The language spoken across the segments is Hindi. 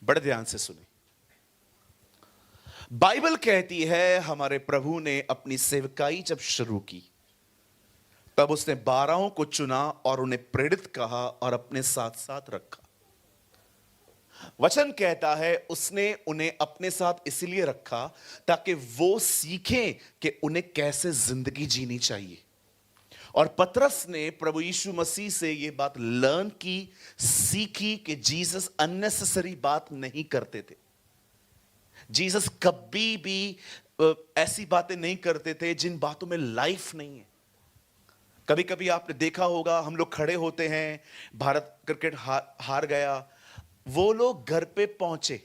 बड़े ध्यान से सुने। बाइबल कहती है हमारे प्रभु ने अपनी सेवकाई जब शुरू की तब उसने 12 को चुना और उन्हें प्रेरित कहा और अपने साथ साथ रखा। वचन कहता है उसने उन्हें अपने साथ इसलिए रखा ताकि वो सीखें कि उन्हें कैसे जिंदगी जीनी चाहिए। और पतरस ने प्रभु यीशु मसीह से यह बात लर्न की, सीखी कि जीसस अननेसेसरी बात नहीं करते थे। जीसस कभी भी ऐसी बातें नहीं करते थे जिन बातों में लाइफ नहीं है। कभी कभी आपने देखा होगा, हम लोग खड़े होते हैं, भारत क्रिकेट हार गया, वो लोग घर पे पहुंचे,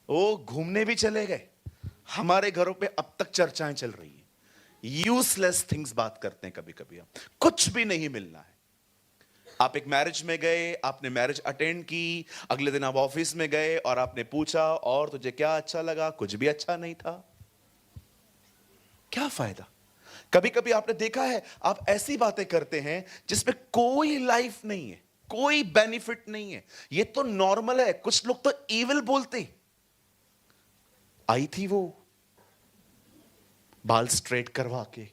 वो घूमने भी चले गए, हमारे घरों पे अब तक चर्चाएं चल रही हैं। यूजलेस थिंग्स बात करते हैं कभी कभी, हम कुछ भी नहीं मिलना है। आप एक मैरिज में गए, आपने मैरिज अटेंड की, अगले दिन आप ऑफिस में गए और आपने पूछा और तुझे क्या अच्छा लगा, कुछ भी अच्छा नहीं था। क्या फायदा। कभी कभी आपने देखा है आप ऐसी बातें करते हैं जिसमें कोई लाइफ नहीं है, कोई बेनिफिट नहीं है, ये तो नॉर्मल है। कुछ लोग तो इविल बोलते। आई थी वो बाल स्ट्रेट करवा के,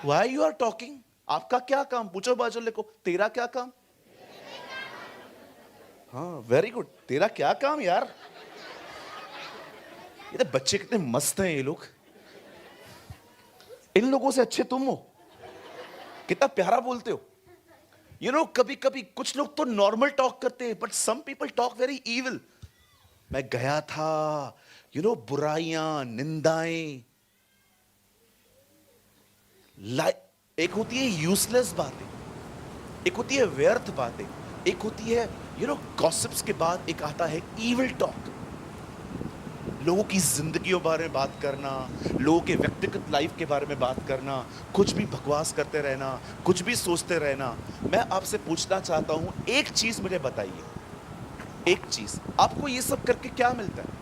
व्हाई यू आर टॉकिंग, आपका क्या काम, पूछो बाजू को तेरा क्या काम। हाँ वेरी गुड, तेरा क्या काम यार। ये तो बच्चे कितने मस्त हैं ये लोग, इन लोगों से अच्छे तुम हो, कितना प्यारा बोलते हो। यू नो कभी कभी कुछ लोग तो नॉर्मल टॉक करते हैं but some people talk very evil. मैं गया था, यू नो बुराइयां, निंदाएं, एक होती है यूजलेस बातें, एक होती है व्यर्थ बातें, एक होती है यू नो गॉसिप्स के बाद एक आता है इविल टॉक। लोगों की जिंदगियों बारे में बात करना, लोगों के व्यक्तिगत लाइफ के बारे में बात करना, कुछ भी बकवास करते रहना, कुछ भी सोचते रहना। मैं आपसे पूछना चाहता हूं, एक चीज मुझे बताइए, एक चीज, आपको ये सब करके क्या मिलता है?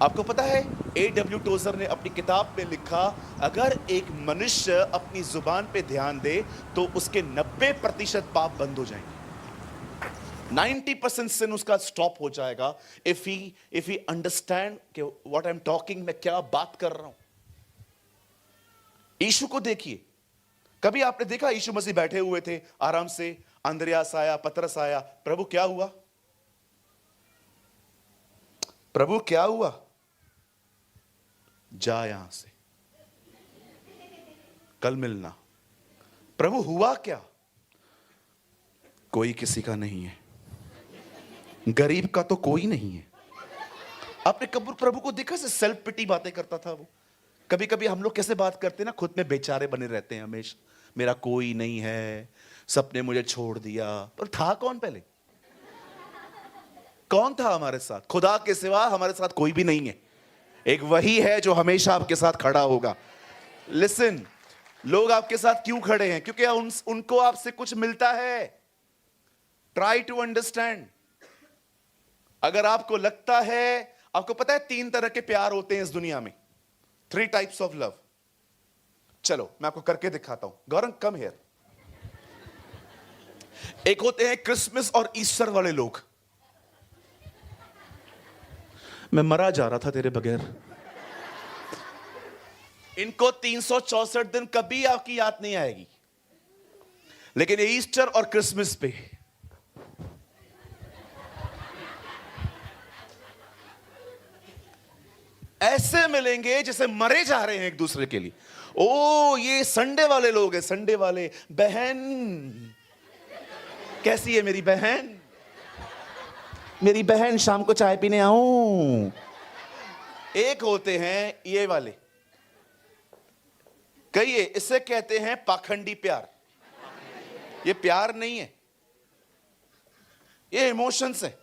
आपको पता है A.W. टोजर ने अपनी किताब में लिखा, अगर एक मनुष्य अपनी जुबान पे ध्यान दे तो उसके 90% पाप बंद हो जाएंगे। 90% सिन उसका स्टॉप हो जाएगा इफ ही अंडरस्टैंड कि व्हाट आई एम टॉकिंग, मैं क्या बात कर रहा हूं। यीशु को देखिए, कभी आपने देखा यीशु मसीह बैठे हुए थे आराम से, अंद्रयास आया, पतरस आया, प्रभु क्या हुआ, प्रभु क्या हुआ, जा यहां से, कल मिलना। प्रभु हुआ क्या? कोई किसी का नहीं है, गरीब का तो कोई नहीं है। आपने कभी प्रभु को देखा से सेल्फ पिटी बातें करता था वो? कभी कभी हम लोग कैसे बात करते हैं ना, खुद में बेचारे बने रहते हैं हमेशा, मेरा कोई नहीं है, सबने मुझे छोड़ दिया। पर था कौन पहले? कौन था हमारे साथ? खुदा के सिवा हमारे साथ कोई भी नहीं है। एक वही है जो हमेशा आपके साथ खड़ा होगा। लिसन, लोग आपके साथ क्यों खड़े हैं? क्योंकि उनको आपसे कुछ मिलता है। Try to understand. अगर आपको लगता है, आपको पता है 3 तरह के प्यार होते हैं इस दुनिया में, 3 टाइप्स ऑफ लव। चलो मैं आपको करके दिखाता हूं। Gaurang come here. एक होते हैं क्रिसमस और ईस्टर वाले लोग। मैं मरा जा रहा था तेरे बगैर। इनको 364 दिन कभी आपकी याद नहीं आएगी, लेकिन ये ईस्टर और क्रिसमस पे ऐसे मिलेंगे जैसे मरे जा रहे हैं एक दूसरे के लिए। ओ ये संडे वाले लोग हैं, संडे वाले। बहन कैसी है मेरी बहन? मेरी बहन शाम को चाय पीने आऊं। एक होते हैं ये वाले, कहिए, इसे कहते हैं पाखंडी प्यार। ये प्यार नहीं है, ये इमोशंस है।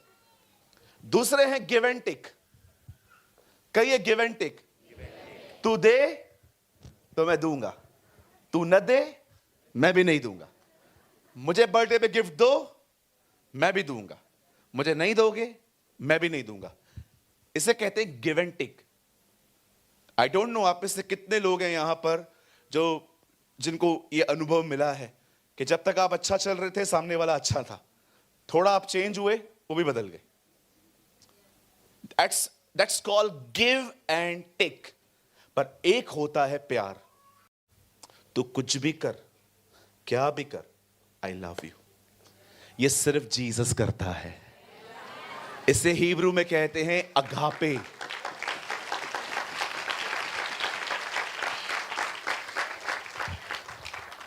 दूसरे हैं गिव एंड टेक। कहिए गिव एंड टेक। तू दे तो मैं दूंगा, तू न दे मैं भी नहीं दूंगा। मुझे बर्थडे पे गिफ्ट दो, मैं भी दूंगा, मुझे नहीं दोगे मैं भी नहीं दूंगा। इसे कहते हैं give and take. I don't know आप में से कितने लोग हैं यहां पर जिनको ये अनुभव मिला है कि जब तक आप अच्छा चल रहे थे सामने वाला अच्छा था, थोड़ा आप चेंज हुए, वो भी बदल गए। That's called give and take. पर एक होता है प्यार, तू कुछ भी कर, क्या भी कर, आई लव यू। ये सिर्फ जीसस करता है। इसे हिब्रू में कहते हैं अगापे।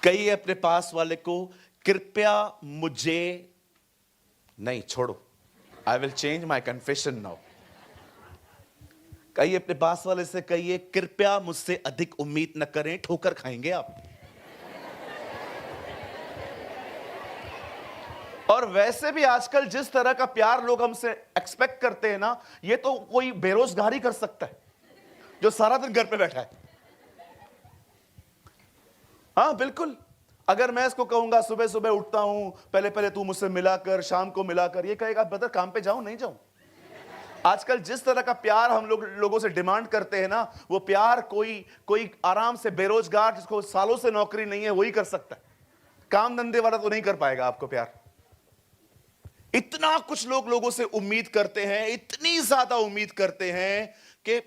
कहिए अपने पास वाले को, कृपया मुझे नहीं छोड़ो। I will change my confession now. कहिए अपने पास वाले से, कहिए कृपया मुझसे अधिक उम्मीद न करें, ठोकर खाएंगे आप। और वैसे भी आजकल जिस तरह का प्यार लोग हमसे एक्सपेक्ट करते हैं ना, ये तो कोई बेरोजगार ही कर सकता है जो सारा दिन घर पे बैठा है। हाँ बिल्कुल। अगर मैं इसको कहूंगा सुबह सुबह उठता हूं, पहले पहले तू मुझसे मिला कर, शाम को मिला कर, ये कहेगा ब्रदर काम पे जाऊं नहीं जाऊं। आजकल जिस तरह का प्यार हम लोगों से डिमांड करते हैं ना, वो प्यार कोई आराम से बेरोजगार जिसको सालों से नौकरी नहीं है वही कर सकता है। काम धंधे वाला तो नहीं कर पाएगा आपको प्यार। इतना कुछ लोगों से उम्मीद करते हैं, इतनी ज्यादा उम्मीद करते हैं कि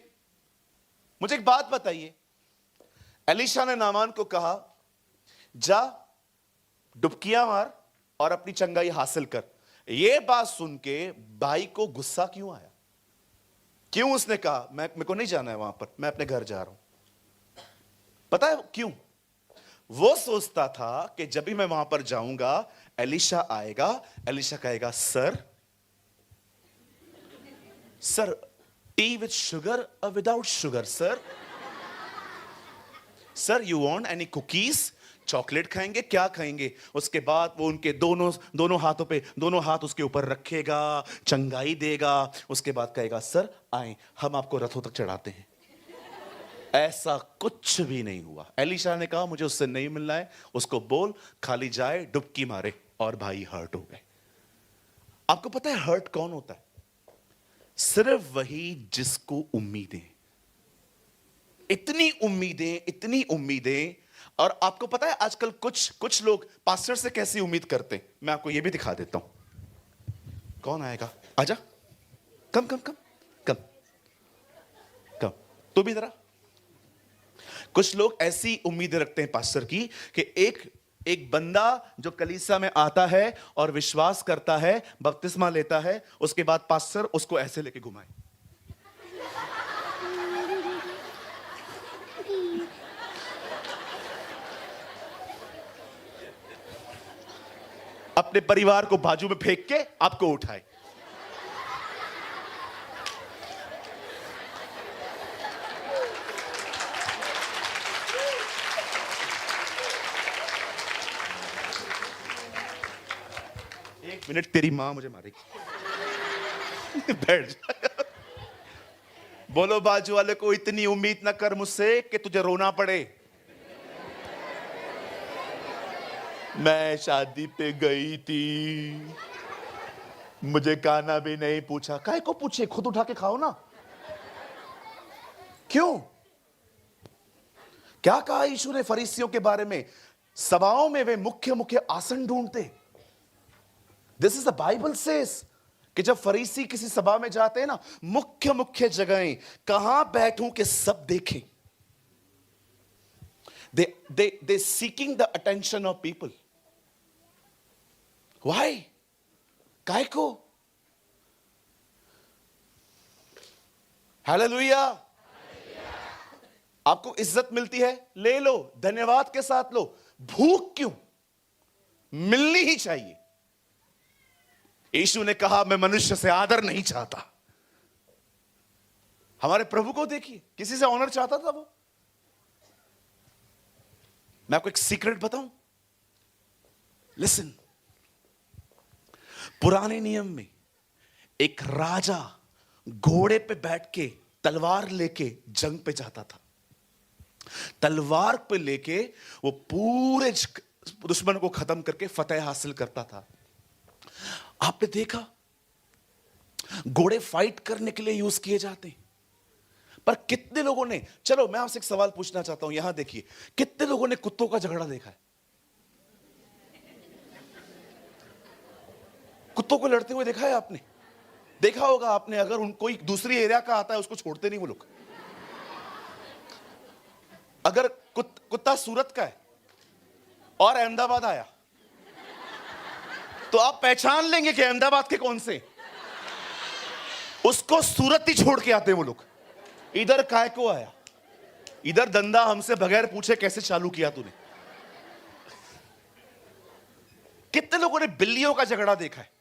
मुझे एक बात बताइए, एलीशा ने नामान को कहा जा डुबकियां मार और अपनी चंगाई हासिल कर। यह बात सुन के भाई को गुस्सा क्यों आया? क्यों उसने कहा मेरे को नहीं जाना है वहां पर, मैं अपने घर जा रहा हूं? पता है क्यों? वो सोचता था कि जब भी मैं वहां पर जाऊंगा, एलीशा आएगा, एलीशा कहेगा सर टी विथ शुगर और without sugar sir you want any cookies? Chocolate खाएंगे, क्या खाएंगे? उसके बाद वो उनके दोनों हाथों पे दोनों हाथ उसके ऊपर रखेगा, चंगाई देगा। उसके बाद कहेगा सर आए, हम आपको रथों तक चढ़ाते हैं। ऐसा कुछ भी नहीं हुआ। एलीशा ने कहा मुझे उससे नहीं मिलना है, उसको बोल खाली जाए डुबकी मारे, और भाई हर्ट हो गए। आपको पता है हर्ट कौन होता है? सिर्फ वही जिसको उम्मीदें, इतनी उम्मीदें। और आपको पता है आजकल कुछ लोग पास्टर से कैसी उम्मीद करते हैं, मैं आपको यह भी दिखा देता हूं। कौन आएगा? आजा, कम कम कम कम कम, तू भी जरा। कुछ लोग ऐसी उम्मीदें रखते हैं पास्टर की कि एक बंदा जो कलीसिया में आता है और विश्वास करता है, बपतिस्मा लेता है, उसके बाद पास्टर उसको ऐसे लेके घुमाए। अपने परिवार को बाजू में फेंक के आपको उठाए। एक मिनट, तेरी मां मुझे मारेगी। बैठ जा। बोलो बाजू वाले को, इतनी उम्मीद ना कर मुझसे कि तुझे रोना पड़े। मैं शादी पे गई थी, मुझे खाना भी नहीं पूछा। काहे को पूछे, खुद उठा के खाओ ना। क्यों? क्या कहा यीशु ने फरीसियों के बारे में? सभाओं में वे मुख्य आसन ढूंढते। This is the Bible says कि जब फरीसी किसी सभा में जाते हैं ना, मुख्य जगहें कहां बैठूं कि सब देखें। they seeking the attention of people. Why? काय को? हालेलुया। आपको इज्जत मिलती है, ले लो, धन्यवाद के साथ लो। भूख क्यों? मिलनी ही चाहिए। यीशु ने कहा मैं मनुष्य से आदर नहीं चाहता। हमारे प्रभु को देखिए, किसी से ऑनर चाहता था वो? मैं आपको एक सीक्रेट बताऊं, लिसन। पुराने नियम में एक राजा घोड़े पे बैठ के तलवार लेके जंग पे जाता था। तलवार पे लेके वो पूरे दुश्मन को खत्म करके फतेह हासिल करता था। आपने देखा घोड़े फाइट करने के लिए यूज किए जाते हैं, पर कितने लोगों ने, चलो मैं आपसे एक सवाल पूछना चाहता हूं, यहां देखिए, कितने लोगों ने कुत्तों का झगड़ा देखा है? कुत्तों को लड़ते हुए देखा है आपने? देखा होगा आपने, अगर कोई दूसरी एरिया का आता है उसको छोड़ते नहीं वो लोग। अगर कुत्ता सूरत का है और अहमदाबाद आया तो आप पहचान लेंगे कि अहमदाबाद के कौन से। उसको सूरत ही छोड़ के आते हैं वो लोग। इधर काय को आया, इधर धंधा हमसे बगैर पूछे कैसे चालू किया तूने। कितने लोगों ने बिल्लियों का झगड़ा देखा है?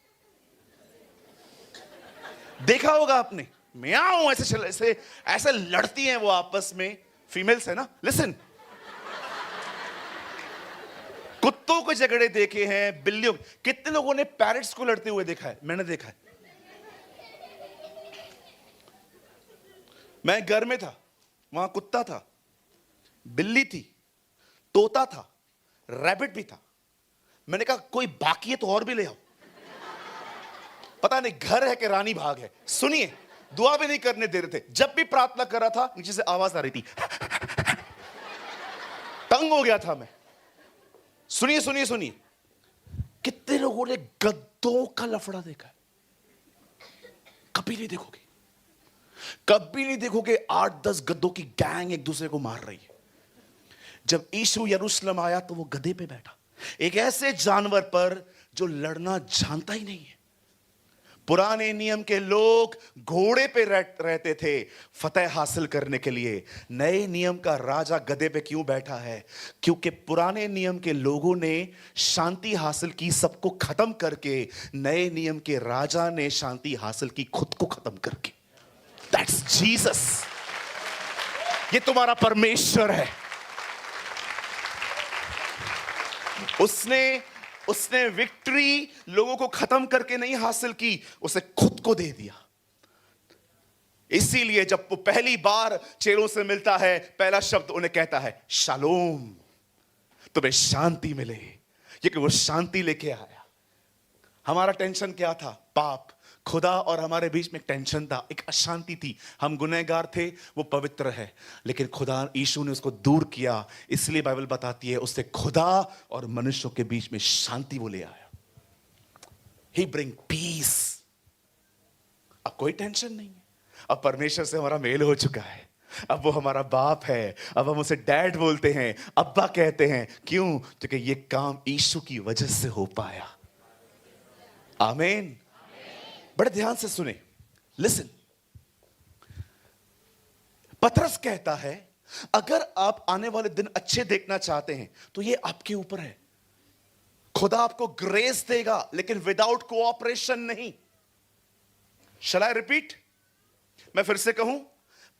देखा होगा आपने, म्याऊं ऐसे ऐसे ऐसे लड़ती हैं वो आपस में, फीमेल्स है ना। लिसन, कुत्तों के झगड़े देखे हैं, बिल्लियों। कितने लोगों ने पैरट्स को लड़ते हुए देखा है? मैंने देखा है। मैं घर में था, वहां कुत्ता था, बिल्ली थी, तोता था, रैबिट भी था। मैंने कहा कोई बाकी है तो और भी ले आओ। पता नहीं घर है कि रानी भाग है। सुनिए, दुआ भी नहीं करने दे रहे थे। जब भी प्रार्थना कर रहा था नीचे से आवाज आ रही थी। तंग हो गया था मैं। सुनिए सुनिए सुनिए, कितने लोगों ने गद्दों का लफड़ा देखा है? कभी नहीं देखोगे, कभी नहीं देखोगे 8-10 गद्दों की गैंग एक दूसरे को मार रही है। जब यीशु यरूशलेम आया तो वो गधे पे बैठा, एक ऐसे जानवर पर जो लड़ना जानता ही नहीं है। पुराने नियम के लोग घोड़े पे रहते थे फतेह हासिल करने के लिए। नए नियम का राजा गधे पे क्यों बैठा है? क्योंकि पुराने नियम के लोगों ने शांति हासिल की सबको खत्म करके, नए नियम के राजा ने शांति हासिल की खुद को खत्म करके। That's Jesus. ये तुम्हारा परमेश्वर है। उसने विक्ट्री लोगों को खत्म करके नहीं हासिल की, उसे खुद को दे दिया। इसीलिए जब वो पहली बार चेलों से मिलता है, पहला शब्द उन्हें कहता है शालोम, तुम्हें शांति मिले। क्योंकि वो शांति लेके आया। हमारा टेंशन क्या था? पाप। खुदा और हमारे बीच में एक टेंशन था, एक अशांति थी। हम गुनहगार थे, वो पवित्र है, लेकिन खुदा यीशु ने उसको दूर किया। इसलिए बाइबल बताती है उससे खुदा और मनुष्यों के बीच में शांति वो ले आया। ही ब्रिंग पीस। अब कोई टेंशन नहीं है। अब परमेश्वर से हमारा मेल हो चुका है। अब वो हमारा बाप है। अब हम उसे डैड बोलते हैं, अब्बा कहते हैं। क्यों? क्योंकि ये काम यीशु की वजह से हो पाया। आमीन। बड़े ध्यान से सुने, लिसन। पतरस कहता है अगर आप आने वाले दिन अच्छे देखना चाहते हैं तो ये आपके ऊपर है। खुदा आपको ग्रेस देगा, लेकिन विदाउट कोऑपरेशन नहीं। शैल आई रिपीट? मैं फिर से कहूं,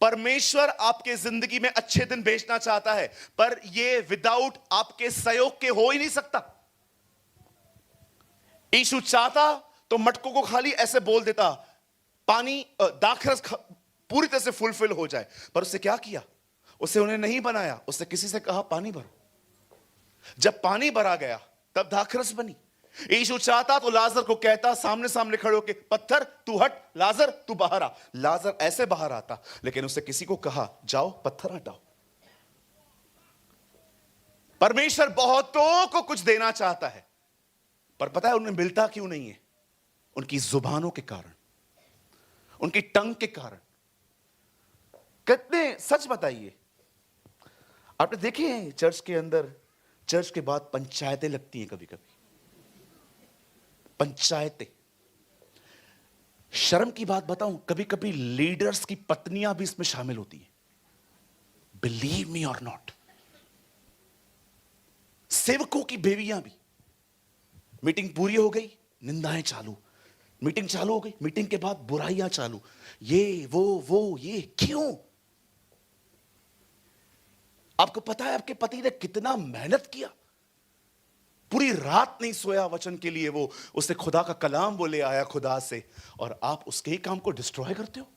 परमेश्वर आपके जिंदगी में अच्छे दिन भेजना चाहता है, पर यह विदाउट आपके सहयोग के हो ही नहीं सकता। यीशु चाहता तो मटकों को खाली ऐसे बोल देता, पानी दाखरस पूरी तरह से फुलफिल हो जाए। पर उससे क्या किया? उसे उन्हें नहीं बनाया, उससे किसी से कहा पानी भरो। जब पानी भरा गया तब दाखरस बनी। यीशु चाहता तो लाजर को कहता सामने सामने खड़े होके, पत्थर तू हट, लाजर तू बाहर आ। लाजर ऐसे बाहर आता, लेकिन उससे किसी को कहा जाओ पत्थर हटाओ। परमेश्वर बहुतों को कुछ देना चाहता है, पर पता है उन्हें मिलता क्यों नहीं है? उनकी जुबानों के कारण, उनकी टंग के कारण। कितने सच बताइए, आपने देखे हैं चर्च के अंदर, चर्च के बाद पंचायतें लगती हैं कभी कभी। पंचायतें, शर्म की बात बताऊं, कभी कभी लीडर्स की पत्नियां भी इसमें शामिल होती हैं। बिलीव मी और नॉट, सेवकों की बेवियां भी। मीटिंग पूरी हो गई, निंदाएं चालू। मीटिंग चालू हो गई, मीटिंग के बाद बुराइयां चालू। ये वो ये क्यों? आपको पता है आपके पति ने कितना मेहनत किया? पूरी रात नहीं सोया वचन के लिए। वो उससे खुदा का कलाम वो ले आया खुदा से, और आप उसके ही काम को डिस्ट्रॉय करते हो।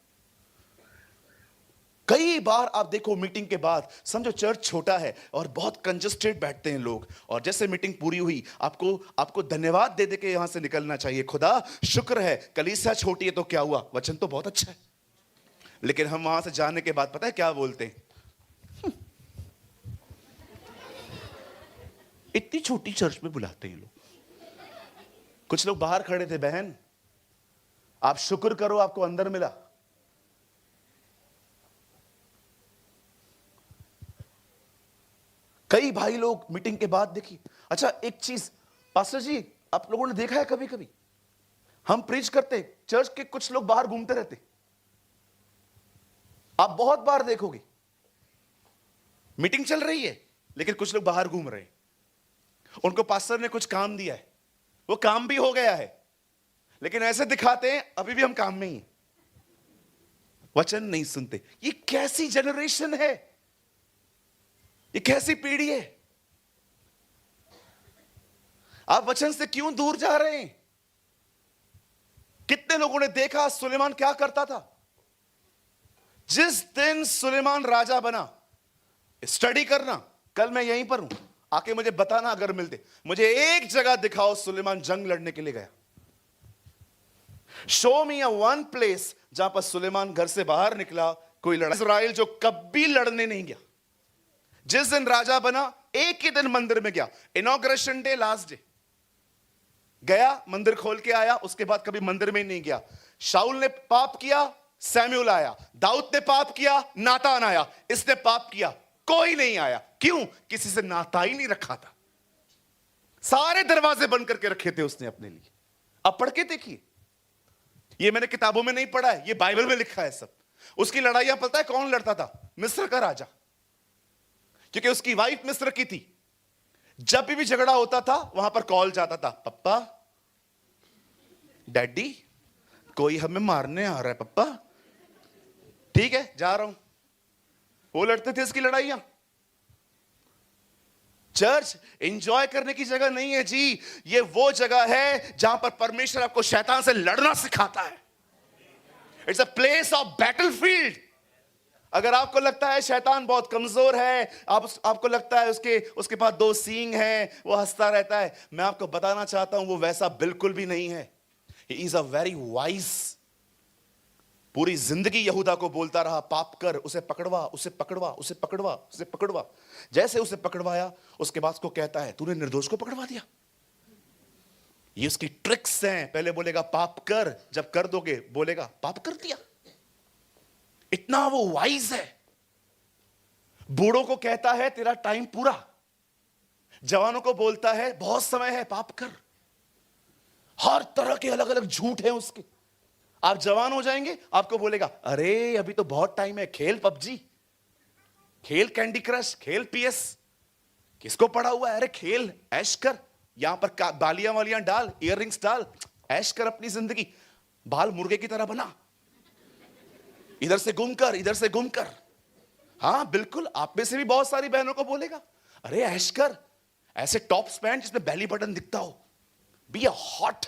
कई बार आप देखो मीटिंग के बाद, समझो चर्च छोटा है और बहुत कंजस्टेड बैठते हैं लोग, और जैसे मीटिंग पूरी हुई आपको धन्यवाद दे दे के यहां से निकलना चाहिए। खुदा शुक्र है, कलीसिया छोटी है तो क्या हुआ, वचन तो बहुत अच्छा है। लेकिन हम वहां से जाने के बाद पता है क्या बोलते हैं? इतनी छोटी चर्च में बुलाते हैं लोग। कुछ लोग बाहर खड़े थे, बहन आप शुक्र करो आपको अंदर मिला। कई भाई लोग मीटिंग के बाद देखी। अच्छा एक चीज पास्टर जी, आप लोगों ने देखा है कभी कभी हम प्रीच करते, चर्च के कुछ लोग बाहर घूमते रहते। आप बहुत बार देखोगे मीटिंग चल रही है लेकिन कुछ लोग बाहर घूम रहे हैं। उनको पास्टर ने कुछ काम दिया है, वो काम भी हो गया है, लेकिन ऐसे दिखाते हैं अभी भी हम काम में ही हैं, वचन नहीं सुनते। ये कैसी जनरेशन है, ये कैसी पीढ़ी है? आप वचन से क्यों दूर जा रहे हैं? कितने लोगों ने देखा सुलेमान क्या करता था? जिस दिन सुलेमान राजा बना, स्टडी करना, कल मैं यहीं पर हूं, आके मुझे बताना अगर मिलते, मुझे एक जगह दिखाओ सुलेमान जंग लड़ने के लिए गया। Show me a one place जहां पर सुलेमान घर से बाहर निकला, कोई लड़ा इस्राएल जो कभी लड़ने नहीं गया। जिस दिन राजा बना एक ही दिन मंदिर में गया, इनॉग्रेशन डे, लास्ट डे गया, मंदिर खोल के आया, उसके बाद कभी मंदिर में ही नहीं गया। शाऊल ने पाप किया, सैमुअल आया। दाऊद ने पाप किया, नातान आया। इसने पाप किया, कोई नहीं आया। क्यों? किसी से नाता ही नहीं रखा था, सारे दरवाजे बंद करके रखे थे उसने अपने लिए। अब पढ़ के देखिए, ये मैंने किताबों में नहीं पढ़ा है, ये बाइबल में लिखा है सब। उसकी लड़ाइयां पता है कौन लड़ता था? मिस्र का राजा, क्योंकि उसकी वाइफ मिस्र की थी। जब भी झगड़ा होता था वहां पर कॉल जाता था, पप्पा, डैडी, कोई हमें मारने आ रहा है पप्पा। ठीक है जा रहा हूं। वो लड़ते थे इसकी लड़ाइयां। चर्च एंजॉय करने की जगह नहीं है जी, ये वो जगह है जहां पर परमेश्वर आपको शैतान से लड़ना सिखाता है। It's a place of battlefield. अगर आपको लगता है शैतान बहुत कमजोर है, आपको लगता है उसके पास दो सींग हैं, वो हंसता रहता है, मैं आपको बताना चाहता हूं वो वैसा बिल्कुल भी नहीं है। He is a very wise. पूरी जिंदगी यहूदा को बोलता रहा, पाप कर, उसे पकड़वा, उसे पकड़वा, उसे पकड़वा, उसे पकड़वा। जैसे उसे पकड़वाया उसके बाद उसको कहता है तूने निर्दोष को पकड़वा दिया। ये उसकी ट्रिक्स हैं। पहले बोलेगा पाप कर, जब कर दोगे बोलेगा पाप कर दिया। इतना वो वाइज है। बूढ़ों को कहता है तेरा टाइम पूरा, जवानों को बोलता है बहुत समय है, पाप कर। हर तरह के अलग अलग झूठ हैं उसके। आप जवान हो जाएंगे, आपको बोलेगा अरे अभी तो बहुत टाइम है, खेल पबजी, खेल कैंडी क्रश, खेल पीएस। किसको पड़ा हुआ है? अरे खेल, ऐश कर, यहां पर बालियां वालियां डाल, इयररिंग्स डाल, ऐश कर अपनी जिंदगी, बाल मुर्गे की तरह बना, इधर से गुम कर, इधर से गुम कर। हाँ बिल्कुल, आप में से भी बहुत सारी बहनों को बोलेगा अरे ऐश कर, ऐसे टॉप्स पहन जिसमें बेली बटन दिखता हो, बी अ हॉट।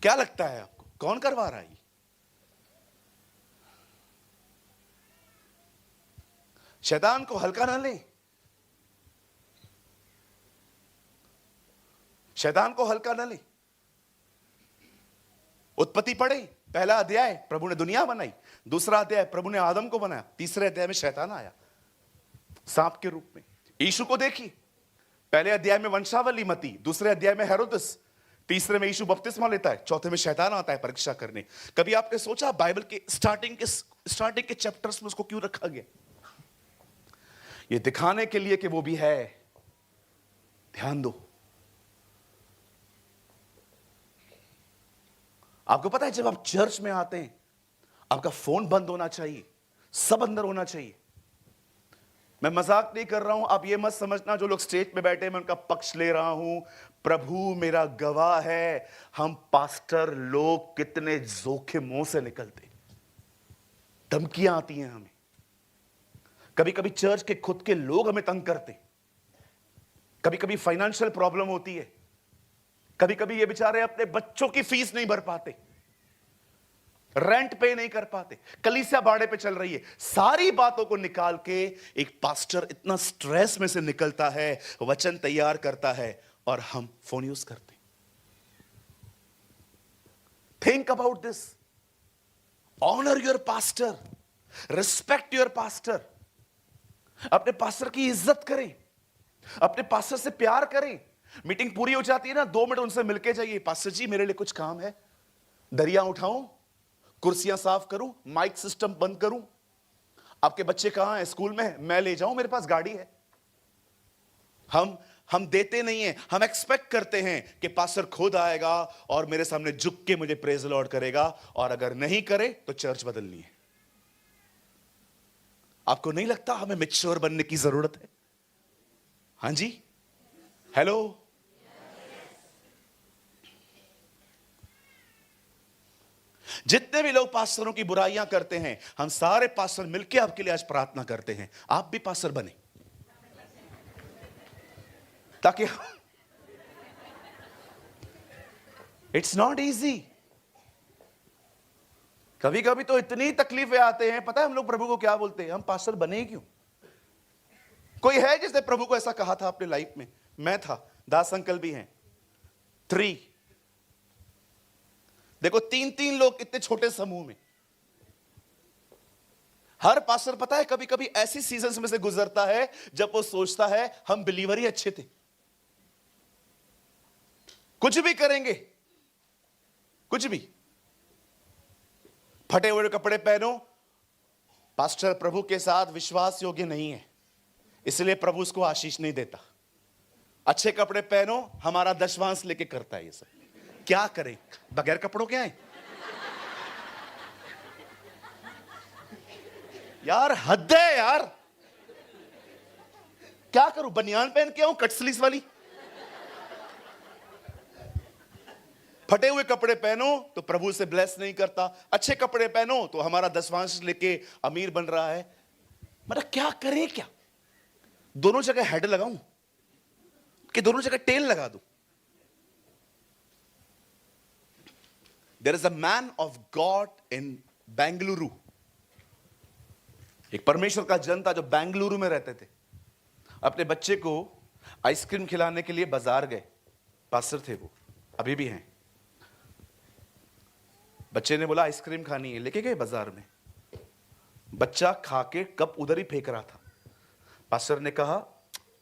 क्या लगता है आपको कौन करवा रहा है ये? शैतान को हल्का ना ले, शैतान को हल्का ना ले। उत्पत्ति पढ़े, पहला अध्याय प्रभु ने दुनिया बनाई, दूसरा अध्याय प्रभु ने आदम को बनाया, तीसरे अध्याय में शैतान आया सांप के रूप में। यीशु को देखी, पहले अध्याय में वंशावली मती, दूसरे अध्याय में हेरोदस, तीसरे में यीशु बपतिस्मा लेता है, चौथे में शैतान आता है परीक्षा करने। कभी आपने सोचा बाइबल के स्टार्टिंग के चैप्टर्स में उसको क्यों रखा गया? ये दिखाने के लिए कि वो भी है। ध्यान दो, आपको पता है जब आप चर्च में आते हैं आपका फोन बंद होना चाहिए, सब अंदर होना चाहिए। मैं मजाक नहीं कर रहा हूं, आप ये मत समझना जो लोग स्टेज पे बैठे मैं उनका पक्ष ले रहा हूं। प्रभु मेरा गवाह है, हम पास्टर लोग कितने जोखिमों से निकलते, धमकियां आती हैं हमें, कभी कभी चर्च के खुद के लोग हमें तंग करते, कभी कभी फाइनेंशियल प्रॉब्लम होती है, कभी कभी ये बेचारे अपने बच्चों की फीस नहीं भर पाते, रेंट पे नहीं कर पाते, कलीसिया भाड़े पे चल रही है। सारी बातों को निकाल के एक पास्टर इतना स्ट्रेस में से निकलता है, वचन तैयार करता है और हम फोन यूज करते। Think about this, honour your pastor, respect your pastor. अपने पास्टर की इज्जत करें, अपने पास्टर से प्यार करें। मीटिंग पूरी हो जाती है ना, 2 मिनट उनसे मिलके जाइए, पास्टर जी मेरे लिए कुछ काम है, दरिया उठाऊं, कुर्सियां साफ करूं, माइक सिस्टम बंद करूं, आपके बच्चे कहां हैं, स्कूल में, मैं ले जाऊं, मेरे पास गाड़ी है। हम देते नहीं हैं, हम एक्सपेक्ट करते हैं कि पास्टर खुद आएगा और मेरे सामने झुक के मुझे प्रेज लॉर्ड करेगा, और अगर नहीं करे तो चर्च बदलनी है। आपको नहीं लगता हमें मैच्योर बनने की जरूरत है? हां जी, हेलो। जितने भी लोग पास्टरों की बुराइयां करते हैं, हम सारे पास्टर मिलकर आपके लिए आज प्रार्थना करते हैं, आप भी पास्टर बने, ताकि इट्स नॉट इजी। कभी कभी तो इतनी तकलीफें आते हैं, पता है हम लोग प्रभु को क्या बोलते हैं, हम पास्टर बने ही क्यों? कोई है जिसने प्रभु को ऐसा कहा था अपने लाइफ में? मैं था, दास अंकल भी हैं, 3। देखो 3-3 लोग इतने छोटे समूह में। हर पास्टर पता है कभी कभी ऐसी सीजन्स में से गुजरता है जब वो सोचता है हम बिलीवर ही अच्छे थे, कुछ भी करेंगे, कुछ भी, फटे हुए कपड़े पहनो, पास्टर प्रभु के साथ विश्वास योग्य नहीं है, इसलिए प्रभु उसको आशीष नहीं देता। अच्छे कपड़े पहनो, हमारा दशवांश लेके करता है ये सब। क्या करें, बगैर कपड़ों के आए? यार हद है यार, क्या करूं, बनियान पहन के आऊं कट स्लीव्स वाली? फटे हुए कपड़े पहनो तो प्रभु से ब्लेस नहीं करता, अच्छे कपड़े पहनो तो हमारा दशवांश लेके अमीर बन रहा है। मतलब क्या करें, क्या दोनों जगह हेड लगाऊं कि दोनों जगह टेल लगा दूं? There is a man of god in Bengaluru, एक परमेश्वर का जन था जो बेंगलुरु में रहते थे। अपने बच्चे को आइसक्रीम खिलाने के लिए बाजार गए, पास्टर थे वो, अभी भी हैं। बच्चे ने बोला आइसक्रीम खानी है, लेके गए बाजार में। बच्चा खा के कप उधर ही फेंक रहा था। पास्टर ने कहा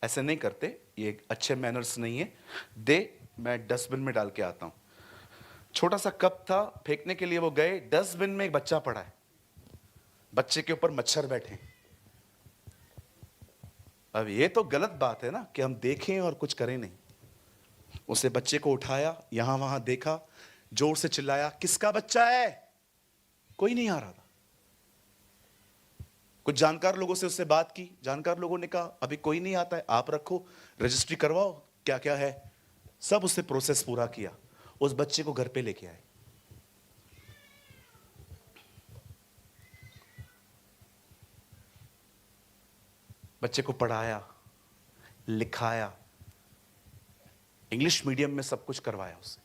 ऐसे नहीं करते, ये अच्छे मैनर्स नहीं है, दे मैं डस्टबिन में डाल के आता हूं। छोटा सा कप था, फेंकने के लिए वो गए, डस्टबिन में एक बच्चा पड़ा है, बच्चे के ऊपर मच्छर बैठे। अब ये तो गलत बात है ना कि हम देखें और कुछ करें नहीं। उसे बच्चे को उठाया, यहां वहां देखा, जोर से चिल्लाया, किसका बच्चा है? कोई नहीं आ रहा था। कुछ जानकार लोगों से उससे बात की, जानकार लोगों ने कहा अभी कोई नहीं आता है, आप रखो, रजिस्ट्री करवाओ, क्या क्या है, सब उससे प्रोसेस पूरा किया, उस बच्चे को घर पे लेके आए। बच्चे को पढ़ाया, लिखाया, इंग्लिश मीडियम में सब कुछ करवाया उसे।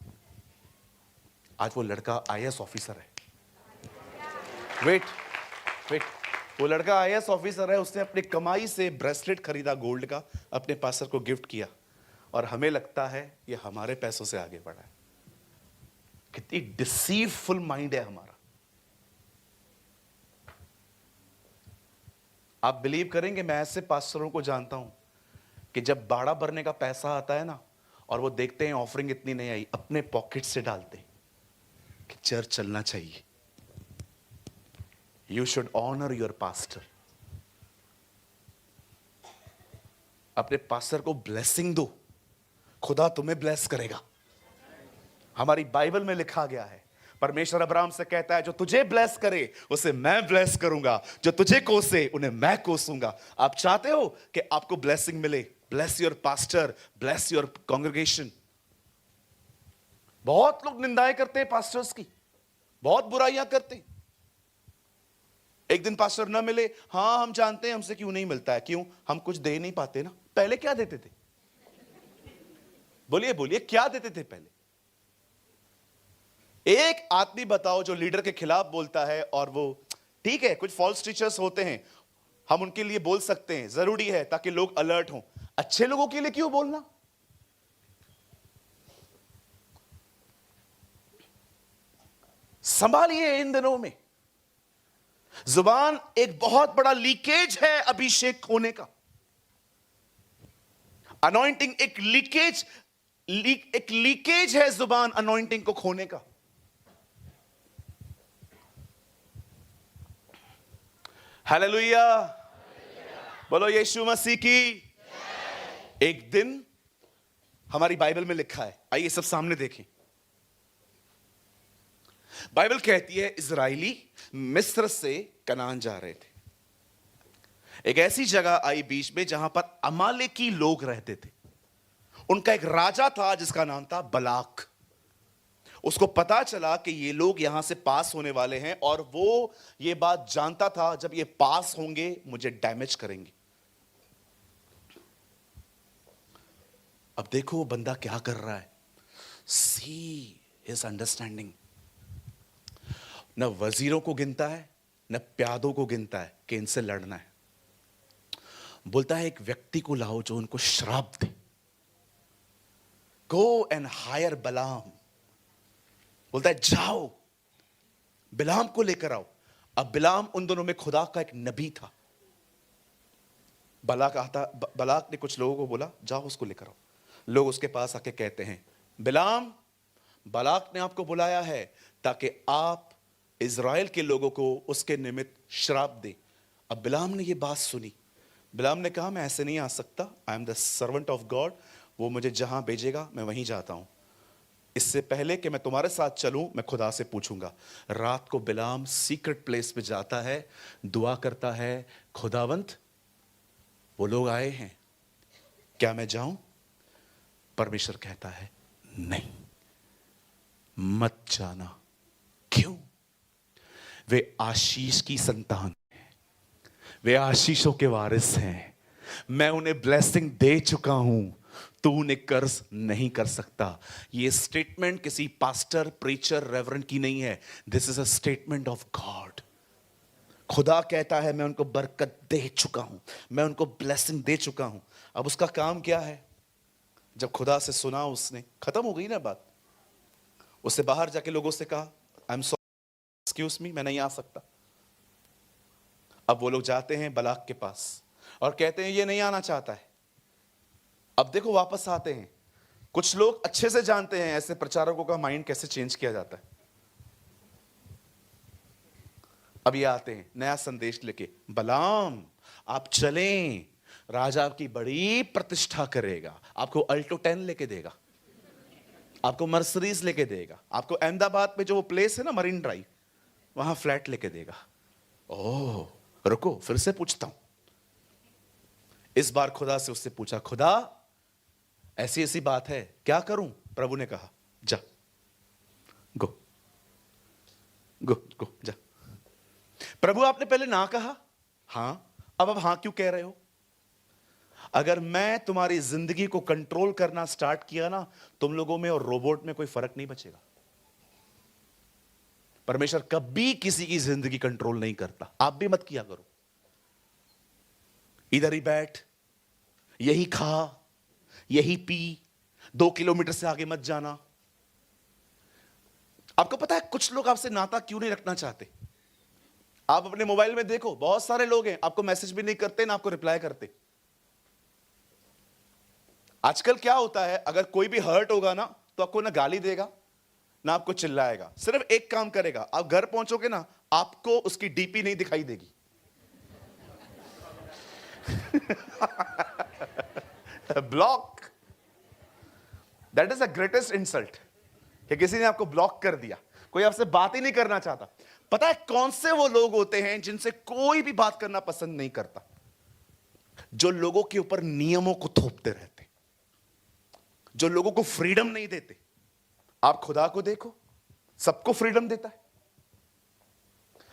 आज वो लड़का आईएएस ऑफिसर है। वेट, वो लड़का आईएएस ऑफिसर है। उसने अपनी कमाई से ब्रेसलेट खरीदा गोल्ड का, अपने पास्टर को गिफ्ट किया, और हमें लगता है ये हमारे पैसों से आगे बढ़ा है। कितनी डिसीवफुल माइंड है हमारा। आप बिलीव करेंगे, मैं ऐसे पास्टरों को जानता हूं कि जब बाड़ा भरने का पैसा आता है ना, और वो देखते हैं ऑफरिंग इतनी नहीं आई, अपने पॉकेट से डालते कि चर्च चलना चाहिए। You should honour your pastor. अपने पास्टर को ब्लेसिंग दो, खुदा तुम्हें ब्लेस करेगा। हमारी बाइबल में लिखा गया है, परमेश्वर अब्राहम से कहता है जो तुझे ब्लेस करे उसे मैं ब्लेस करूंगा, जो तुझे कोसे उन्हें मैं कोसूंगा। आप चाहते हो कि आपको ब्लेसिंग मिले? Bless your pastor, bless your congregation. बहुत लोग निंदाएं करते हैं पास्टर्स की, बहुत बुराइयां करते हैं। एक दिन पास्टर ना मिले, हां हम जानते हैं हमसे क्यों नहीं मिलता है। क्यों? हम कुछ दे नहीं पाते ना। पहले क्या देते थे? बोलिए बोलिए, क्या देते थे पहले? एक आदमी बताओ जो लीडर के खिलाफ बोलता है, और वो ठीक है, कुछ फॉल्स टीचर्स होते हैं, हम उनके लिए बोल सकते हैं, जरूरी है ताकि लोग अलर्ट हों। अच्छे लोगों के लिए क्यों बोलना? संभालिए इन दिनों में। जुबान एक बहुत बड़ा लीकेज है अभिषेक होने का। अनॉइंटिंग एक लीकेज एक लीकेज है जुबान अनॉइंटिंग को खोने का। हालेलुया, बोलो यीशु मसीह की। एक दिन हमारी बाइबल में लिखा है, आइए सब सामने देखें। बाइबल कहती है इजराइली मिस्र से कनान जा रहे थे। एक ऐसी जगह आई बीच में जहां पर अमालेकी लोग रहते थे। उनका एक राजा था जिसका नाम था बलाक। उसको पता चला कि ये लोग यहां से पास होने वाले हैं और वो ये बात जानता था, जब ये पास होंगे मुझे डैमेज करेंगे। अब देखो वो बंदा क्या कर रहा है, सी हिज अंडरस्टैंडिंग। न वजीरों को गिनता है न प्यादों को गिनता है कि इनसे लड़ना है। बोलता है एक व्यक्ति को लाओ जो उनको श्राप दे। गो एंड हायर बलाम। बोलता है जाओ बिलाम को लेकर आओ। अब बिलाम उन दोनों में खुदा का एक नबी था। बलाक ने कुछ लोगों को बोला जाओ उसको लेकर आओ। लोग उसके पास आके कहते हैं बिलाम, बलाक ने आपको बुलाया है ताकि आप इज़राइल के लोगों को उसके निमित्त श्राप दे। अब बिलाम ने ये बात सुनी। बिलाम ने कहा मैं ऐसे नहीं आ सकता, I am the servant of God, वो मुझे जहां भेजेगा मैं वहीं जाता हूं। इससे पहले कि मैं तुम्हारे साथ चलूं मैं खुदा से पूछूंगा। रात को बिलाम सीक्रेट प्लेस पे जाता है, दुआ करता है, खुदावंत वो लोग आए हैं, क्या मैं जाऊं? परमेश्वर कहता है नहीं, मत जाना। क्यों? वे आशीष की संतान हैं, वे आशीषों के वारिस हैं। मैं उन्हें ब्लेसिंग दे चुका हूं, तू उन्हें कर्ज नहीं कर सकता। ये स्टेटमेंट किसी पास्टर, प्रीचर, रेवरेंड की नहीं है। This is a statement of God. खुदा कहता है मैं उनको बरकत दे चुका हूं, मैं उनको ब्लेसिंग दे चुका हूं। अब उसका काम क्या है? जब खुदा से सुना उसने, खत्म हो गई ना बात। उससे बाहर जाके लोगों से कहा I am sorry, excuse me, मैं नहीं आ सकता। अब वो लोग जाते हैं बलाक के पास और कहते हैं ये नहीं आना चाहता है। अब देखो वापस आते हैं। कुछ लोग अच्छे से जानते हैं ऐसे प्रचारकों का माइंड कैसे चेंज किया जाता है। अब ये आते हैं नया संदेश लेके, बलाम आप चलें, राजा आपकी बड़ी प्रतिष्ठा करेगा, आपको अल्टो 10 लेके देगा, आपको मर्सिडीज लेके देगा, आपको अहमदाबाद में जो वो प्लेस है ना मरीन ड्राइव, वहां फ्लैट लेके देगा। ओह रुको, फिर से पूछता हूं। इस बार खुदा से उससे पूछा, खुदा ऐसी ऐसी बात है, क्या करूं? प्रभु ने कहा जा, गो गो गो जा। प्रभु आपने पहले ना कहा, हां, अब हां क्यों कह रहे हो? अगर मैं तुम्हारी जिंदगी को कंट्रोल करना स्टार्ट किया ना, तुम लोगों में और रोबोट में कोई फर्क नहीं बचेगा। परमेश्वर कभी किसी की जिंदगी कंट्रोल नहीं करता, आप भी मत किया करो। इधर ही बैठ, यही खा, यही पी, 2 किलोमीटर से आगे मत जाना। आपको पता है कुछ लोग आपसे नाता क्यों नहीं रखना चाहते? आप अपने मोबाइल में देखो, बहुत सारे लोग हैं आपको मैसेज भी नहीं करते ना आपको रिप्लाई करते। आजकल क्या होता है, अगर कोई भी हर्ट होगा ना तो आपको ना गाली देगा ना आपको चिल्लाएगा, सिर्फ एक काम करेगा, आप घर पहुंचोगे ना आपको उसकी डीपी नहीं दिखाई देगी। Block, that is the greatest insult कि किसी ने आपको ब्लॉक कर दिया, कोई आपसे बात ही नहीं करना चाहता। पता है कौन से वो लोग होते हैं जिनसे कोई भी बात करना पसंद नहीं करता? जो लोगों के ऊपर नियमों को थोपते रहते, जो लोगों को फ्रीडम नहीं देते। आप खुदा को देखो, सबको फ्रीडम देता है।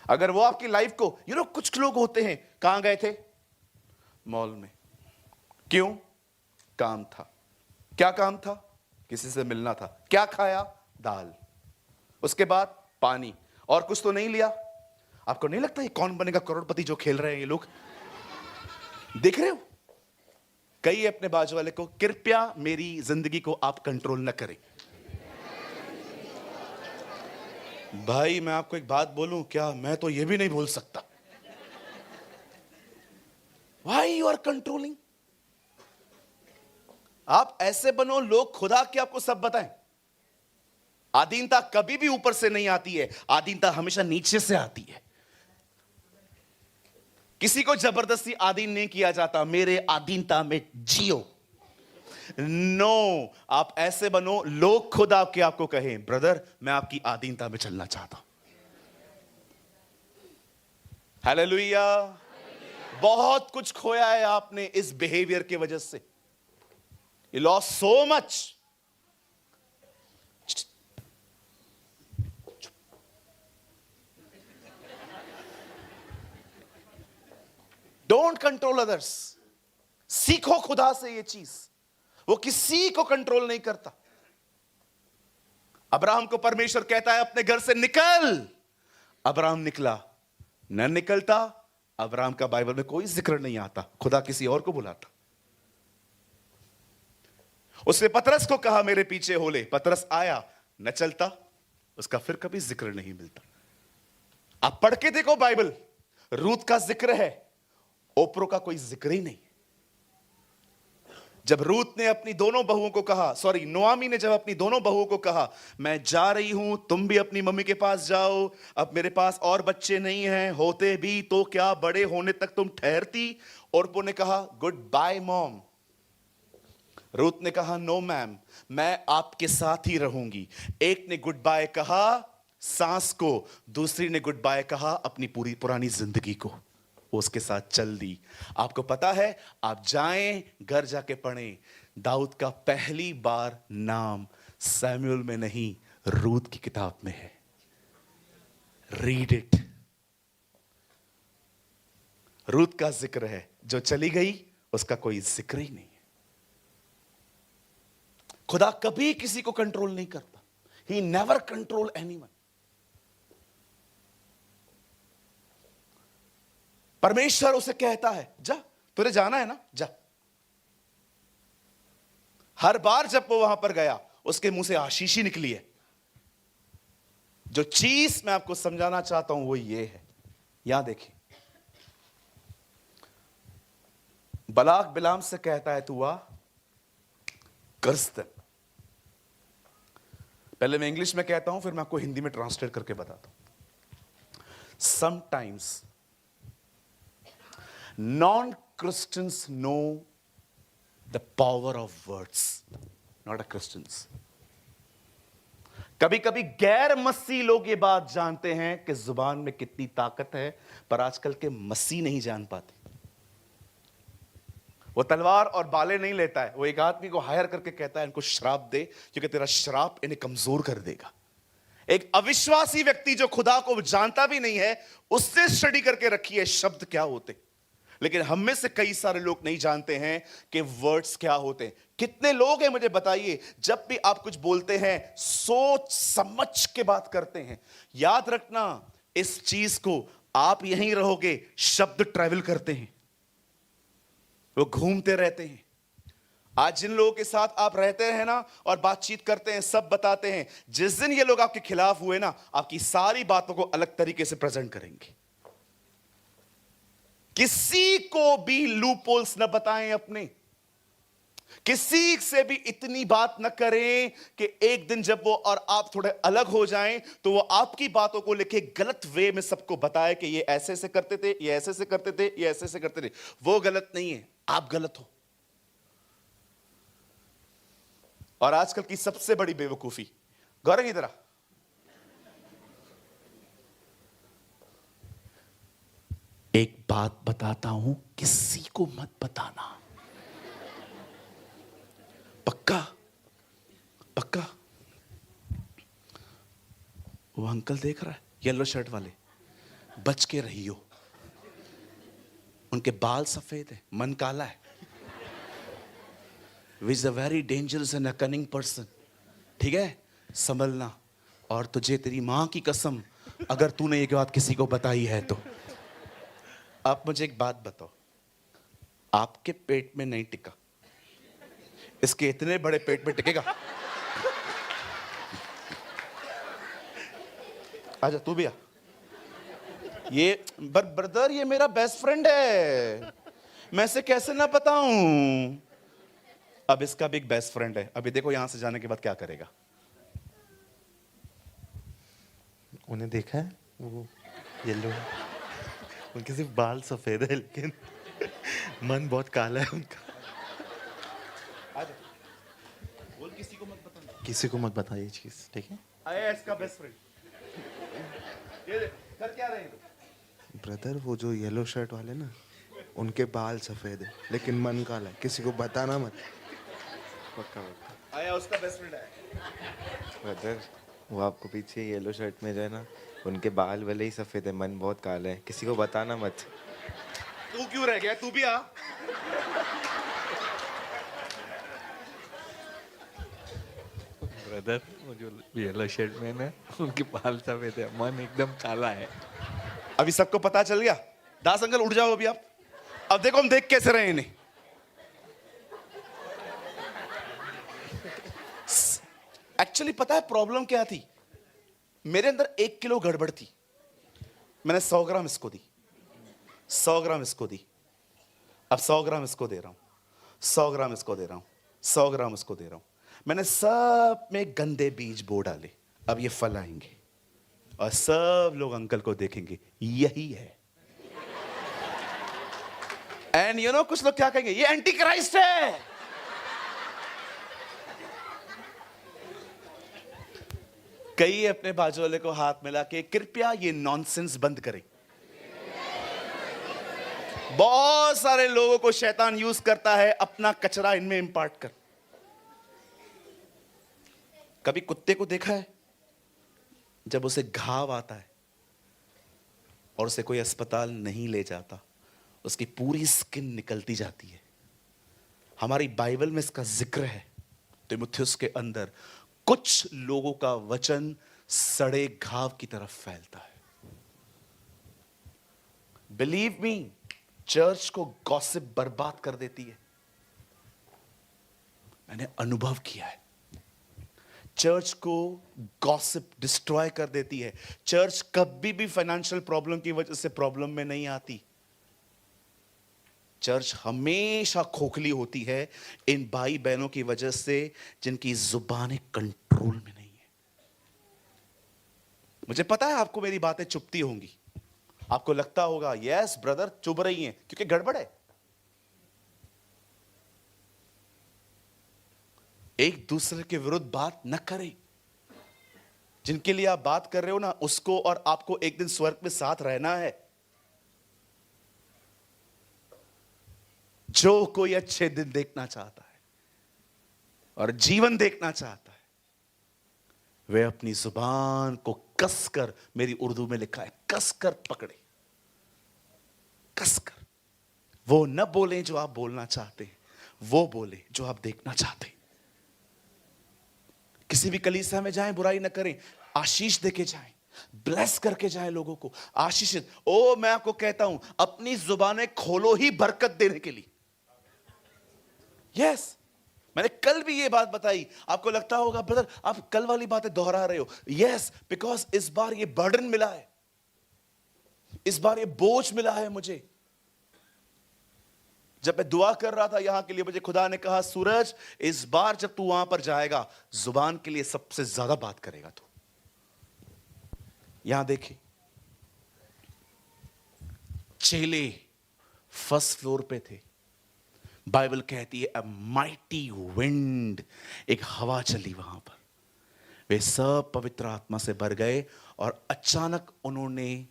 अगर वो आपकी लाइफ को, कुछ लोग होते हैं, कहां गए थे? मॉल में। क्यों? काम था। क्या काम था? किसी से मिलना था। क्या खाया? दाल। उसके बाद पानी, और कुछ तो नहीं लिया। आपको नहीं लगता ये कौन बनेगा करोड़पति जो खेल रहे हैं ये लोग? देख रहे हो? कहिए अपने बाजू वाले को, कृपया मेरी जिंदगी को आप कंट्रोल न करें। भाई मैं आपको एक बात बोलूं क्या, मैं तो ये भी नहीं बोल सकता। Why you are controlling? आप ऐसे बनो लोग खुदा के आपको सब बताएं। आधीनता कभी भी ऊपर से नहीं आती है, आधीनता हमेशा नीचे से आती है। किसी को जबरदस्ती अधीन नहीं किया जाता, मेरे अधीनता में जियो। नो, आप ऐसे बनो लोग खुद आपको कहें, ब्रदर मैं आपकी अधीनता में चलना चाहता हूं। हालेलुया। बहुत कुछ खोया है आपने इस बिहेवियर की वजह से। You lost so much. Don't control others. सीखो खुदा से ये चीज, वो किसी को कंट्रोल नहीं करता। अब्राहम को परमेश्वर कहता है अपने घर से निकल। अब्राहम निकला, न निकलता अब्राहम का बाइबल में कोई जिक्र नहीं आता, खुदा किसी और को बुलाता। उसने पतरस को कहा मेरे पीछे हो ले, पतरस आया, न चलता, उसका फिर कभी जिक्र नहीं मिलता। आप पढ़ के देखो बाइबल, रूत का जिक्र है, ओप्रो का कोई जिक्र ही नहीं। जब रूत ने अपनी दोनों बहुओं को कहा, नोआमी ने जब अपनी दोनों बहुओं को कहा मैं जा रही हूं, तुम भी अपनी मम्मी के पास जाओ, अब मेरे पास और बच्चे नहीं हैं, होते भी तो क्या बड़े होने तक तुम ठहरती। ओप्रो ने कहा गुड बाय मॉम। रूत ने कहा नो मैम, मैं आपके साथ ही रहूंगी। एक ने गुड बाय कहा सांस को, दूसरी ने गुड बाय कहा अपनी पूरी पुरानी जिंदगी को। उसके साथ चल दी। आपको पता है, आप जाएं घर जाके पढ़ें, दाऊद का पहली बार नाम सैमुअल में नहीं रूत की किताब में है। Read it. रूत का जिक्र है, जो चली गई उसका कोई जिक्र ही नहीं है। खुदा कभी किसी को कंट्रोल नहीं करता। He never control anyone. परमेश्वर उसे कहता है जा, तुझे जाना है ना, जा। हर बार जब वो वहां पर गया उसके मुंह से आशीष ही निकली है। जो चीज मैं आपको समझाना चाहता हूं वो ये है, यहां देखिए, बलाक बिलाम से कहता है तू आ कर्ज दे। पहले मैं इंग्लिश में कहता हूं, फिर मैं आपको हिंदी में ट्रांसलेट करके बताता हूं। Sometimes non-Christians know the power of words, not a Christians. कभी कभी गैर मसीह लोग ये बात जानते हैं कि जुबान में कितनी ताकत है, पर आजकल के मसीह नहीं जान पाते। वो तलवार और बाले नहीं लेता है, वो एक आदमी को हायर करके कहता है इनको श्राप दे, क्योंकि तेरा श्राप इन्हें कमजोर कर देगा। एक अविश्वासी व्यक्ति जो खुदा को जानता भी नहीं है, उससे स्टडी करके रखी है शब्द क्या होते। लेकिन हम में से कई सारे लोग नहीं जानते हैं कि वर्ड्स क्या होते हैं। कितने लोग हैं मुझे बताइए, जब भी आप कुछ बोलते हैं सोच समझ के बात करते हैं। याद रखना इस चीज को, आप यहीं रहोगे, शब्द ट्रैवल करते हैं, वो घूमते रहते हैं। आज जिन लोगों के साथ आप रहते हैं ना और बातचीत करते हैं, सब बताते हैं, जिस दिन ये लोग आपके खिलाफ हुए ना, आपकी सारी बातों को अलग तरीके से प्रेजेंट करेंगे। किसी को भी लूपहोल्स न बताएं अपने, किसी से भी इतनी बात न करें कि एक दिन जब वो और आप थोड़े अलग हो जाएं तो वो आपकी बातों को लेके गलत वे में सबको बताए कि ये ऐसे ऐसे करते थे, ये ऐसे ऐसे करते थे, ये ऐसे ऐसे करते थे। वो गलत नहीं है, आप गलत हो। और आजकल की सबसे बड़ी बेवकूफी, गौरव इधर आ, एक बात बताता हूं, किसी को मत बताना, पक्का पक्का। वो अंकल देख रहा है येलो शर्ट वाले, बच के रहियो, उनके बाल सफेद है, मन काला है। Which is a very dangerous and a cunning person. ठीक है, संभलना। और तुझे तेरी मां की कसम, अगर तूने ये बात किसी को बताई है तो। आप मुझे एक बात बताओ, आपके पेट में नहीं टिका, इसके इतने बड़े पेट में टिकेगा? आजा तू भी आ। ये ब्रदर, ये मेरा बेस्ट फ्रेंड है, मैं इसे कैसे ना बताऊं। अब इसका भी एक बेस्ट फ्रेंड है, अभी देखो यहां से जाने के बाद क्या करेगा। उन्हें देखा है वो येलो, उनके सिर्फ बाल सफेद है लेकिन मन बहुत काला है उनका। बोल किसी को मत बताना। किसी को मत बता ये चीज, ठीक है? आया इसका बेस्ट फ्रेंड। ये देख, कर क्या रहे हैं? ब्रदर वो जो येलो शर्ट वाले ना, उनके बाल सफेद है लेकिन मन काला है, किसी को बताना मत। पक्का पक्का। आया उसका बेस्ट फ्रेंड है। ब्रदर वो आपको पीछे येलो शर्ट में जो है ना, उनके बाल भले ही सफेद है, मन बहुत काला है, किसी को बताना मत। तू क्यों रह गया? तू भी आ। ब्रदर वो जो येलो शर्ट में ना, उनके बाल सफेद है, मन एकदम काला है। अभी सबको पता चल गया। दास अंकल उठ जाओ अभी आप। अब देखो हम देख कैसे रहे इन्हें। एक्चुअली पता है प्रॉब्लम क्या थी? मेरे अंदर 1 किलो गड़बड़ थी। मैंने 100 ग्राम इसको दी, 100 ग्राम इसको दी, अब 100 ग्राम इसको दे रहा हूं, 100 ग्राम इसको दे रहा हूं, 100 ग्राम इसको दे रहा हूं। मैंने सब में गंदे बीज बो डाले। अब ये फल आएंगे और सब लोग अंकल को देखेंगे, यही है। एंड यू नो कुछ लोग क्या कहेंगे? ये एंटी क्राइस्ट है। कई अपने बाजू वाले को हाथ मिला के कृपया ये नॉनसेंस बंद करें। बहुत सारे लोगों को शैतान यूज करता है अपना कचरा इनमें इंपार्ट कर। कभी कुत्ते को देखा है जब उसे घाव आता है और उसे कोई अस्पताल नहीं ले जाता, उसकी पूरी स्किन निकलती जाती है। हमारी बाइबल में इसका जिक्र है। तीमुथियुस के अंदर कुछ लोगों का वचन सड़े घाव की तरफ फैलता है। बिलीव मी, चर्च को गॉसिप बर्बाद कर देती है। मैंने अनुभव किया है। चर्च को गॉसिप डिस्ट्रॉय कर देती है। चर्च कभी भी फाइनेंशियल प्रॉब्लम की वजह से प्रॉब्लम में नहीं आती। चर्च हमेशा खोखली होती है इन भाई बहनों की वजह से जिनकी जुबानें कंट्रोल में नहीं है। मुझे पता है आपको मेरी बातें चुभती होंगी। आपको लगता होगा यस ब्रदर चुभ रही हैं क्योंकि गड़बड़ है। एक दूसरे के विरुद्ध बात न करें। जिनके लिए आप बात कर रहे हो ना, उसको और आपको एक दिन स्वर्ग में साथ रहना है। जो कोई अच्छे दिन देखना चाहता है और जीवन देखना चाहता है, वे अपनी जुबान को कसकर, मेरी उर्दू में लिखा है कसकर पकड़े, कसकर। वो न बोलें जो आप बोलना चाहते हैं, वो बोले जो आप देखना चाहते हैं। किसी भी कलीसिया में जाएं, बुराई न करें, आशीष देके जाएं, ब्लेस करके जाएं लोगों को, आशीषित। ओ मैं आपको कहता हूं, अपनी जुबानें खोलो ही बरकत देने के लिए। यस, मैंने कल भी ये बात बताई। आपको लगता होगा ब्रदर आप कल वाली बातें दोहरा रहे हो। यस, बिकॉज इस बार ये बर्डन मिला है, इस बार ये बोझ मिला है मुझे। जब मैं दुआ कर रहा था यहां के लिए, मुझे खुदा ने कहा सूरज इस बार जब तू वहां पर जाएगा, जुबान के लिए सबसे ज्यादा बात करेगा तू। यहां देखिए, चेले फर्स्ट फ्लोर पे थे। बाइबल कहती है अ माइटी विंड, एक हवा चली वहां पर। वे सब पवित्र आत्मा से भर गए और अचानक उन्होंने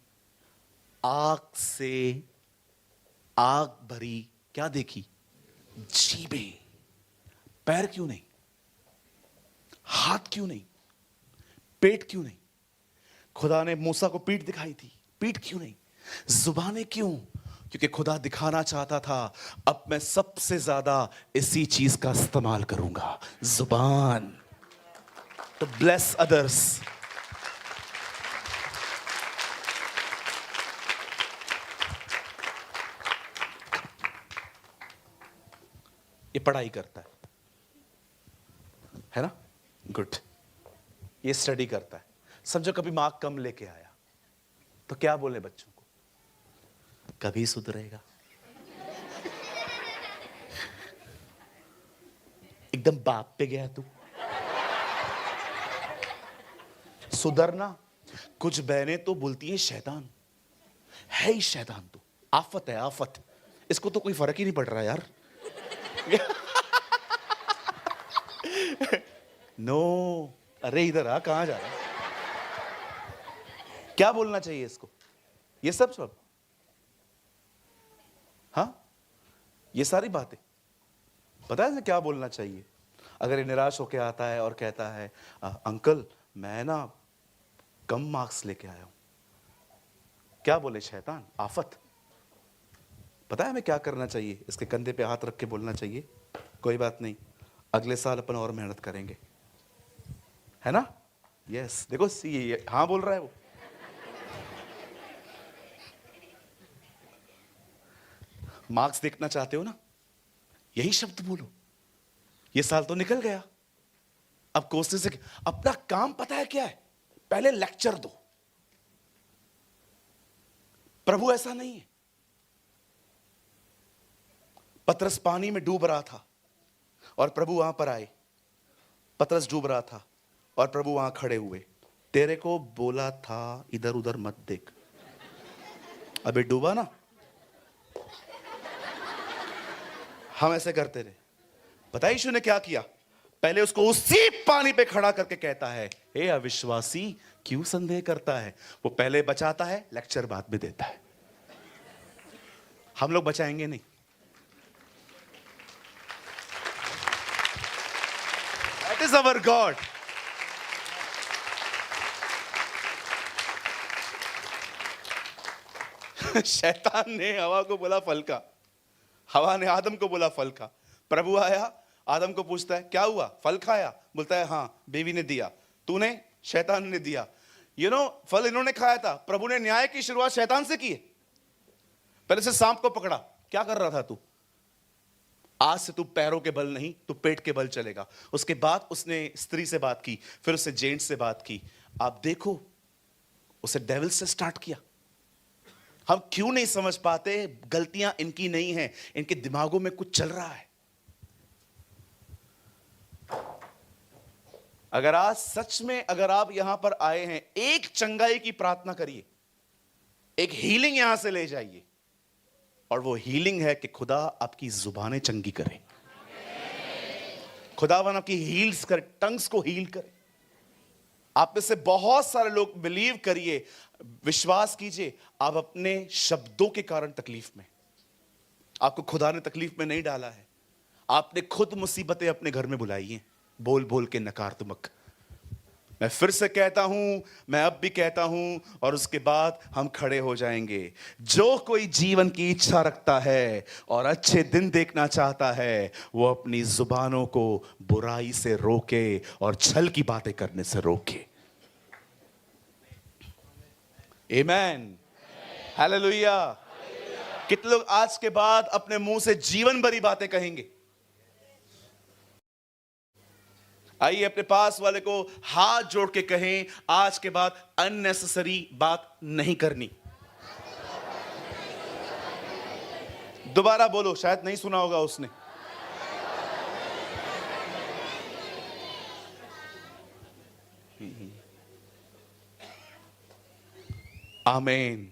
आग से आग भरी क्या देखी? जीभें। पैर क्यों नहीं? हाथ क्यों नहीं? पेट क्यों नहीं? खुदा ने मूसा को पीठ दिखाई थी, पीठ क्यों नहीं? जुबानें क्यों? क्योंकि खुदा दिखाना चाहता था अब मैं सबसे ज्यादा इसी चीज का इस्तेमाल करूंगा, जुबान, टू ब्लेस अदर्स। ये पढ़ाई करता है ना? गुड। ये स्टडी करता है। समझो कभी मार्क कम लेके आया तो क्या बोले बच्चों को? कभी सुधरेगा। एकदम बाप पे गया तू। सुधरना। कुछ बहनें तो बोलती हैं शैतान है ही, शैतान तू, आफत है आफत। इसको तो कोई फर्क ही नहीं पड़ रहा यार। नो अरे इधर आ, कहां जा रहा है? क्या बोलना चाहिए इसको? ये सब हाँ, ये सारी बातें पता है इसे क्या बोलना चाहिए? अगर ये निराश होकर आता है और कहता है अंकल मैं ना कम मार्क्स लेके आया हूं, क्या बोले? शैतान, आफत। पता है हमें क्या करना चाहिए? इसके कंधे पे हाथ रख के बोलना चाहिए कोई बात नहीं, अगले साल अपन और मेहनत करेंगे, है ना? यस, देखो सी हाँ बोल रहा है वो। मार्क्स देखना चाहते हो ना, यही शब्द बोलो। ये साल तो निकल गया, अब कोशिश से अपना काम पता है क्या है? पहले लेक्चर दो। प्रभु ऐसा नहीं है। पतरस पानी में डूब रहा था और प्रभु वहां पर आए। पतरस डूब रहा था और प्रभु वहां खड़े हुए। तेरे को बोला था इधर उधर मत देख, अबे डूबा ना। हम ऐसे करते रहे। पता है यीशु ने क्या किया? पहले उसको उसी पानी पे खड़ा करके कहता है, हे अविश्वासी क्यों संदेह करता है? वो पहले बचाता है, लेक्चर बाद में देता है। हम लोग बचाएंगे नहीं। That is our God. शैतान ने हवा को बोला फल का, हवा ने आदम को बोला फल का। प्रभु आया, आदम को पूछता है क्या हुआ, फल खाया? बोलता है हाँ, बीवी ने दिया। तूने? शैतान ने दिया। फल इन्होंने खाया था। प्रभु ने न्याय की शुरुआत शैतान से की है। पहले से सांप को पकड़ा, क्या कर रहा था तू? आज से तू पैरों के बल नहीं, तू पेट के बल चलेगा। उसके बाद उसने स्त्री से बात की, फिर उससे जेंट से बात की। आप देखो, उसे डेविल से स्टार्ट किया। हम क्यों नहीं समझ पाते? गलतियां इनकी नहीं है, इनके दिमागों में कुछ चल रहा है। अगर आज सच में अगर आप यहां पर आए हैं, एक चंगाई की प्रार्थना करिए, एक हीलिंग यहां से ले जाइए। और वो हीलिंग है कि खुदा आपकी जुबानें चंगी करे, खुदावन आपकी हील्स करे, टंग्स को हील करे। आप में से बहुत सारे लोग बिलीव करिए, विश्वास कीजिए, आप अपने शब्दों के कारण तकलीफ में, आपको खुदा ने तकलीफ में नहीं डाला है। आपने खुद मुसीबतें अपने घर में बुलाई हैं, बोल बोल के नकारात्मक। मैं फिर से कहता हूं, मैं अब भी कहता हूं, और उसके बाद हम खड़े हो जाएंगे। जो कोई जीवन की इच्छा रखता है और अच्छे दिन देखना चाहता है, वो अपनी जुबानों को बुराई से रोके और छल की बातें करने से रोके। आमेन, हालेलुया। कितने लोग आज के बाद अपने मुंह से जीवन भरी बातें कहेंगे? आइए अपने पास वाले को हाथ जोड़ के कहें, आज के बाद अननेसेसरी बात नहीं करनी। दोबारा बोलो, शायद नहीं सुना होगा उसने। आमीन।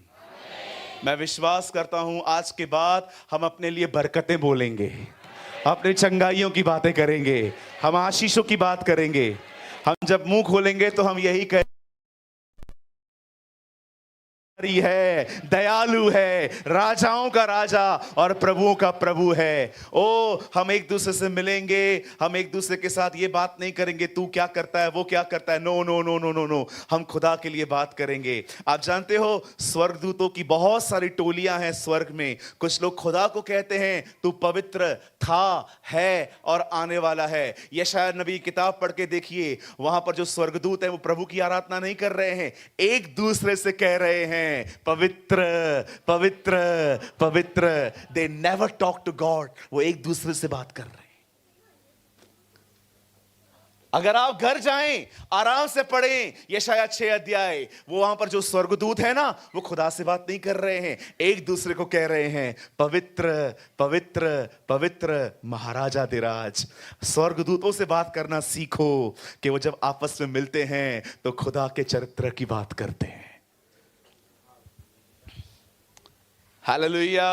मैं विश्वास करता हूं आज के बाद हम अपने लिए बरकतें बोलेंगे, अपने चंगाइयों की बातें करेंगे, हम आशीषों की बात करेंगे। हम जब मुंह खोलेंगे तो हम यही कहें, है, दयालु है, राजाओं का राजा और प्रभुओं का प्रभु है। ओ, हम एक दूसरे से मिलेंगे, हम एक दूसरे के साथ ये बात नहीं करेंगे तू क्या करता है, वो क्या करता है। No no no no no no, हम खुदा के लिए बात करेंगे। आप जानते हो स्वर्गदूतों की बहुत सारी टोलियां हैं स्वर्ग में। कुछ लोग खुदा को कहते हैं तू पवित्र था, है और आने वाला है। यशायाह नबी की किताब पढ़ के देखिए, वहां पर जो स्वर्गदूत हैं वो प्रभु की आराधना नहीं कर रहे हैं, एक दूसरे से कह रहे हैं पवित्र पवित्र पवित्र। They never talk to God, वो एक दूसरे से बात कर रहे हैं। अगर आप घर जाएं, आराम से पढ़ें यशायाह 6 अध्याय, वो वहां पर जो स्वर्गदूत है ना, वो खुदा से बात नहीं कर रहे हैं, एक दूसरे को कह रहे हैं पवित्र पवित्र पवित्र महाराजा दिराज। स्वर्गदूतों से बात करना सीखो कि वो जब आपस में मिलते हैं तो खुदा के चरित्र की बात करते हैं। हालेलुया।